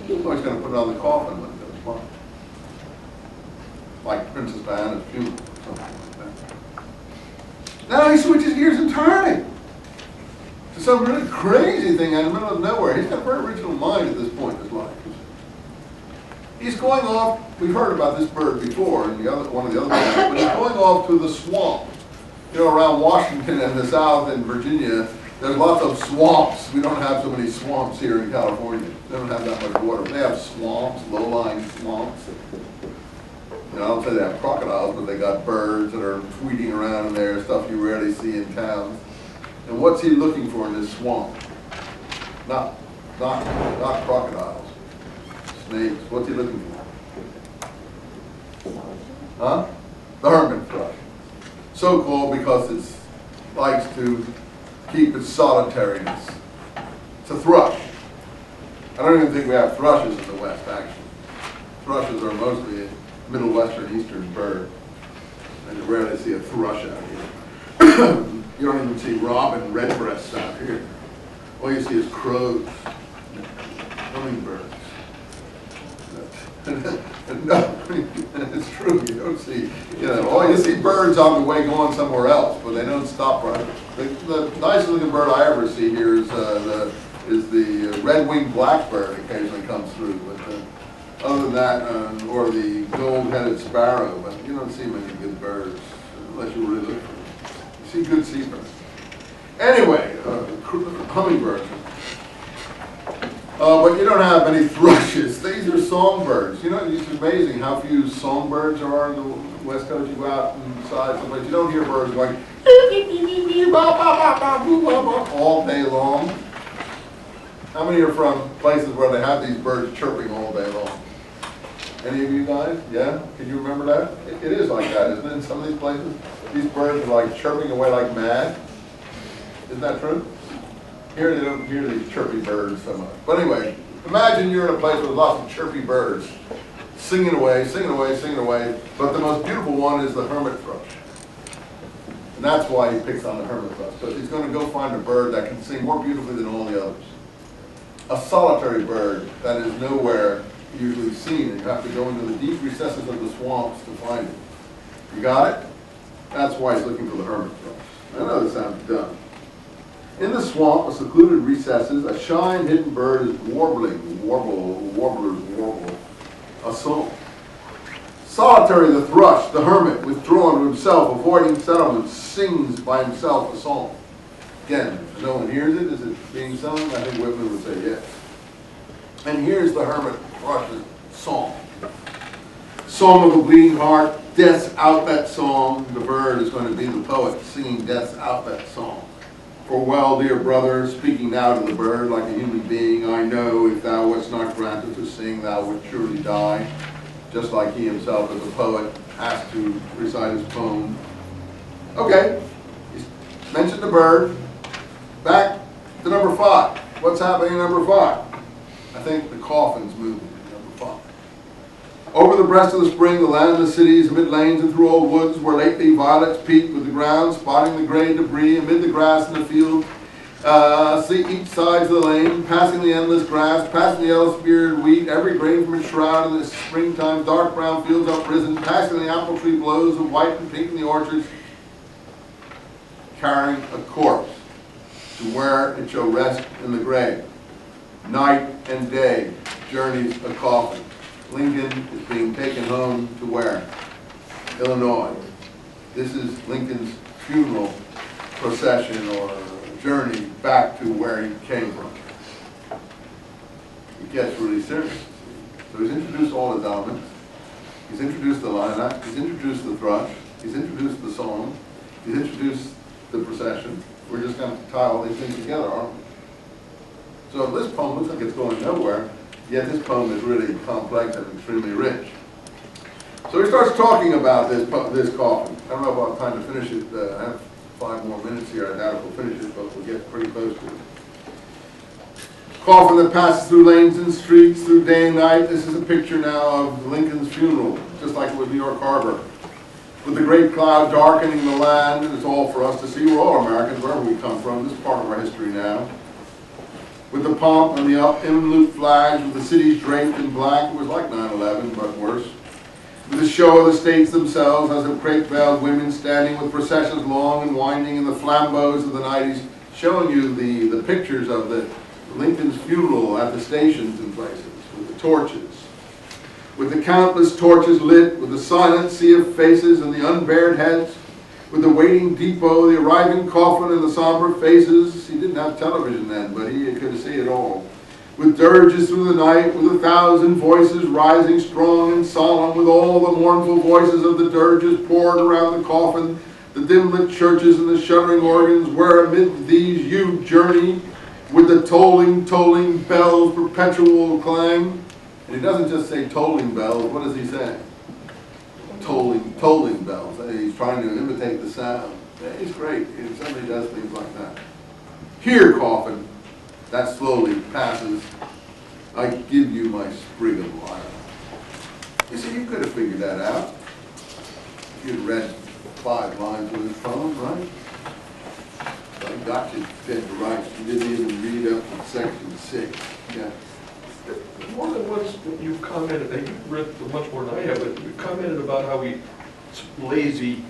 He's always going to put it on the coffin when it goes by. Like Princess Diana's funeral or something like that. Now he switches gears entirely to some really crazy thing in the middle of nowhere. He's got a very original mind at this point in his life. He's going off, we've heard about this bird before in one of the other birds, but he's going off to the swamp. You know, around Washington and the South and Virginia, there's lots of swamps. We don't have so many swamps here in California. They don't have that much water. They have swamps, low-lying swamps. You know, I don't say they have crocodiles, but they got birds that are tweeting around in there, stuff you rarely see in towns. And what's he looking for in this swamp? Not crocodiles. Snakes. What's he looking for? Huh? The hermit thrush. So called because it likes to keep its solitariness. It's a thrush. I don't even think we have thrushes in the West, actually. Thrushes are mostly a Middle Western Eastern bird. And you rarely see a thrush out here. You don't even see robin redbreasts out here. All you see is crows, hummingbirds. No, it's true. You don't see, you know, all you see birds on the way going somewhere else, but they don't stop right. The nicest looking bird I ever see here is the red-winged blackbird. Occasionally comes through, but other than that, or the gold-headed sparrow. But you don't see many good birds unless you really look for them. You see good seabirds. Anyway, hummingbirds. But you don't have any thrushes. These are songbirds. You know, it's amazing how few songbirds are on the West Coast. You go out inside someplace, you don't hear birds going all day long. How many are from places where they have these birds chirping all day long? Any of you guys? Yeah? Can you remember that? It is like that, isn't it? In some of these places, these birds are like chirping away like mad. Isn't that true? Here they don't hear these chirpy birds so much. But anyway, imagine you're in a place with lots of chirpy birds singing away, singing away, singing away. But the most beautiful one is the hermit thrush. And that's why he picks on the hermit thrush. Because he's going to go find a bird that can sing more beautifully than all the others. A solitary bird that is nowhere usually seen. And you have to go into the deep recesses of the swamps to find it. You got it? That's why he's looking for the hermit thrush. I know this sounds dumb. In the swamp, a secluded recesses, a shy and hidden bird is warbling, warblers warble, a song. Solitary the thrush, the hermit, withdrawn to himself, avoiding settlement, sings by himself a song. Again, if no one hears it, is it being sung? I think Whitman would say yes. And here's the hermit thrush's song. Song of a bleeding heart, death's outlet song. The bird is going to be the poet singing death's outlet song. For well, dear brother, speaking now to the bird like a human being, I know if thou wast not granted to sing, thou wouldst surely die. Just like he himself as a poet has to recite his poem. Okay, he's mentioned the bird. Back to number 5. What's happening in number 5? I think the coffin's moving in number 5. Over the breast of the spring, the land of the cities, amid lanes and through old woods, where lately violets peaked with the ground, spotting the gray debris amid the grass in the field. See each sides of the lane, passing the endless grass, passing the yellow-speared wheat, every grain from its shroud in the springtime, dark brown fields uprisen, passing the apple tree blows of white and pink in the orchards, carrying a corpse to where it shall rest in the grave. Night and day journeys a coffin. Lincoln is being taken home to where? Illinois. This is Lincoln's funeral procession or journey back to where he came from. It gets really serious. So he's introduced all his elements. He's introduced the lilac. He's introduced the thrush. He's introduced the song. He's introduced the procession. We're just going to tie all these things together, aren't we? So this poem looks like it's going nowhere. Yet this poem is really complex and extremely rich. So he starts talking about this coffin. I don't know if I'll have time to finish it. I have 5 more minutes here. I doubt if we'll finish it, but we'll get pretty close to it. Coffin that passes through lanes and streets, through day and night. This is a picture now of Lincoln's funeral, just like it was New York Harbor. With the great cloud darkening the land, and it's all for us to see. We're all Americans, wherever we come from. This is part of our history now. with the pomp and the up-in-loop flags, with the cities draped in black. It was like 9/11, but worse. With the show of the states themselves, as of crepe-veiled women standing with processions long and winding in the flambeaux of the 90s, showing you the pictures of the Lincoln's funeral at the stations and places, with the torches. With the countless torches lit, with the silent sea of faces and the unbared heads, with the waiting depot, the arriving coffin and the somber faces. He didn't have television then, but he could see it all. With dirges through the night, with 1,000 voices rising strong and solemn, with all the mournful voices of the dirges poured around the coffin, the dim-lit churches and the shuddering organs, where amid these you journey, with the tolling, tolling bells perpetual clang. And he doesn't just say tolling bells, what does he say? Tolling, tolling bells. He's trying to imitate the sound. He's great. Somebody does things like that. Here, coffin, that slowly passes. I give you my sprig of life. You see, you could have figured that out. If you'd read 5 lines with his poem, right? I got you dead right. You didn't even read up to section 6. Yeah. More than once you've commented, and you've read much more than I have, but you've commented about how he's lazy,